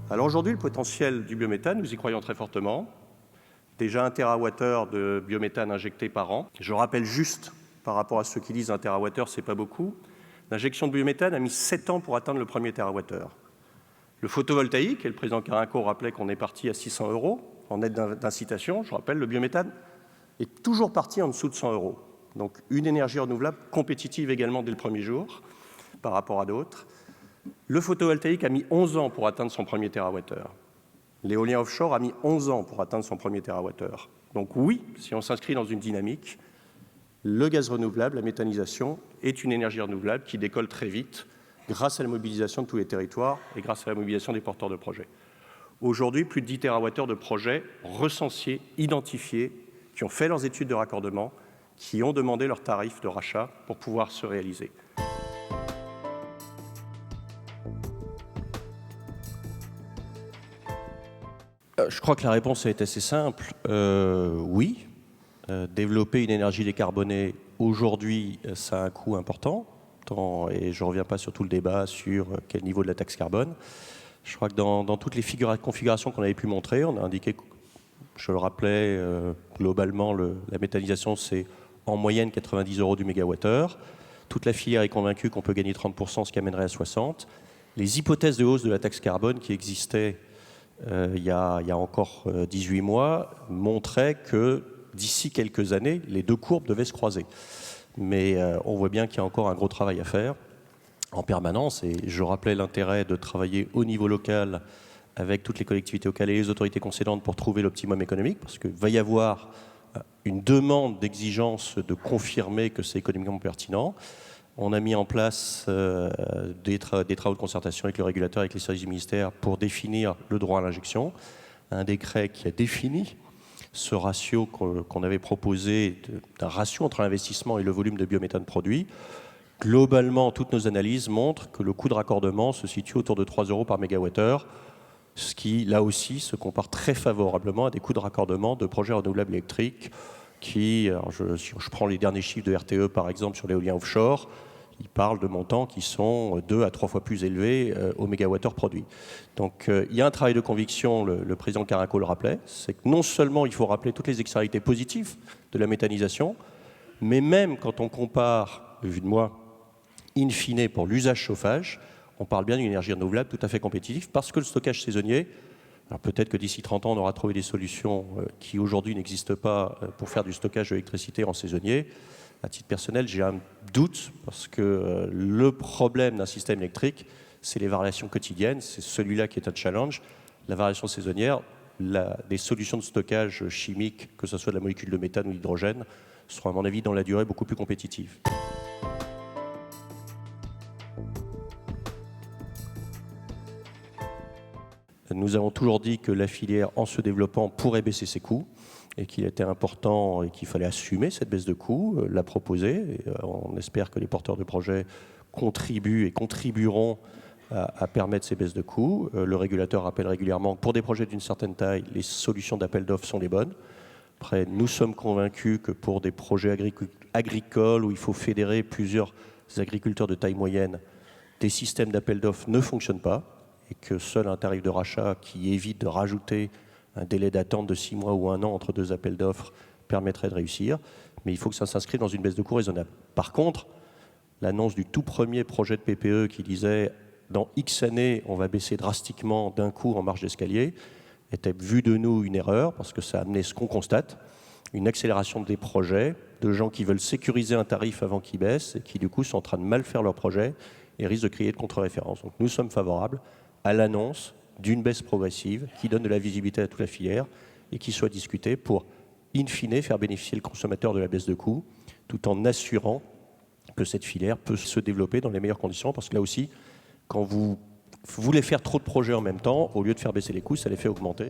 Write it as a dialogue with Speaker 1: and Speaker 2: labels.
Speaker 1: Alors aujourd'hui, le potentiel du biométhane, nous y croyons très fortement. Déjà 1 TWh de biométhane injecté par an. Je rappelle juste, par rapport à ceux qui disent 1 TWh, c'est pas beaucoup, l'injection de biométhane a mis 7 ans pour atteindre le premier TWh. Le photovoltaïque, et le président Carinco rappelait qu'on est parti à 600 € en aide d'incitation, je rappelle, le biométhane est toujours parti en dessous de 100 €. Donc une énergie renouvelable compétitive également dès le premier jour par rapport à d'autres. Le photovoltaïque a mis 11 ans pour atteindre son premier TWh. L'éolien offshore a mis 11 ans pour atteindre son premier TWh. Donc oui, si on s'inscrit dans une dynamique, le gaz renouvelable, la méthanisation, est une énergie renouvelable qui décolle très vite grâce à la mobilisation de tous les territoires et grâce à la mobilisation des porteurs de projets. Aujourd'hui, plus de 10 TWh de projets recensés, identifiés, qui ont fait leurs études de raccordement, qui ont demandé leur tarif de rachat pour pouvoir se réaliser. Je crois que la réponse est assez simple. Oui, développer une énergie décarbonée aujourd'hui, ça a un coût important. Et je ne reviens pas sur tout le débat sur quel niveau de la taxe carbone. Je crois que dans toutes les configurations qu'on avait pu montrer, on a indiqué, je le rappelais, globalement, la méthanisation, c'est en moyenne 90 € du mégawattheure. Toute la filière est convaincue qu'on peut gagner 30%, ce qui amènerait à 60%. Les hypothèses de hausse de la taxe carbone qui existaient il y a encore 18 mois montraient que d'ici quelques années, les deux courbes devaient se croiser. Mais on voit bien qu'il y a encore un gros travail à faire en permanence. Et je rappelais l'intérêt de travailler au niveau local avec toutes les collectivités locales et les autorités concédantes pour trouver l'optimum économique, parce qu'il va y avoir une demande d'exigence de confirmer que c'est économiquement pertinent. On a mis en place des travaux de concertation avec le régulateur, avec les services du ministère pour définir le droit à l'injection. Un décret qui a défini ce ratio qu'on avait proposé, d'un ratio entre l'investissement et le volume de biométhane produit. Globalement, toutes nos analyses montrent que le coût de raccordement se situe autour de 3 € par mégawattheure, ce qui, là aussi, se compare très favorablement à des coûts de raccordement de projets renouvelables électriques qui, si je prends les derniers chiffres de RTE, par exemple, sur l'éolien offshore, ils parlent de montants qui sont 2 à 3 fois plus élevés au mégawattheure produit. Donc il y a un travail de conviction, le président Carinco le rappelait, c'est que non seulement il faut rappeler toutes les externalités positives de la méthanisation, mais même quand on compare, vu de moi, in fine pour l'usage chauffage, on parle bien d'une énergie renouvelable tout à fait compétitive parce que le stockage saisonnier, alors peut-être que d'ici 30 ans on aura trouvé des solutions qui aujourd'hui n'existent pas pour faire du stockage d'électricité en saisonnier. À titre personnel, j'ai un doute parce que le problème d'un système électrique, c'est les variations quotidiennes, c'est celui-là qui est un challenge. La variation saisonnière, des solutions de stockage chimiques, que ce soit de la molécule de méthane ou d'hydrogène, seront à mon avis dans la durée beaucoup plus compétitives. Nous avons toujours dit que la filière, en se développant, pourrait baisser ses coûts et qu'il était important et qu'il fallait assumer cette baisse de coûts, la proposer. Et on espère que les porteurs de projets contribuent et contribueront à permettre ces baisses de coûts. Le régulateur rappelle régulièrement que pour des projets d'une certaine taille, les solutions d'appel d'offres sont les bonnes. Après, nous sommes convaincus que pour des projets agricoles où il faut fédérer plusieurs agriculteurs de taille moyenne, des systèmes d'appel d'offres ne fonctionnent pas et que seul un tarif de rachat qui évite de rajouter un délai d'attente de 6 mois ou 1 an entre 2 appels d'offres permettrait de réussir. Mais il faut que ça s'inscrive dans une baisse de coût raisonnable. Par contre, l'annonce du tout premier projet de PPE qui disait « dans X années, on va baisser drastiquement d'un coup en marge d'escalier » était vue de nous une erreur parce que ça a amené ce qu'on constate, une accélération des projets, de gens qui veulent sécuriser un tarif avant qu'il baisse et qui du coup sont en train de mal faire leur projet et risquent de créer de contre-références. Donc nous sommes favorables à l'annonce d'une baisse progressive qui donne de la visibilité à toute la filière et qui soit discutée pour, in fine, faire bénéficier le consommateur de la baisse de coûts, tout en assurant que cette filière peut se développer dans les meilleures conditions, parce que là aussi, quand vous voulez faire trop de projets en même temps, au lieu de faire baisser les coûts, ça les fait augmenter.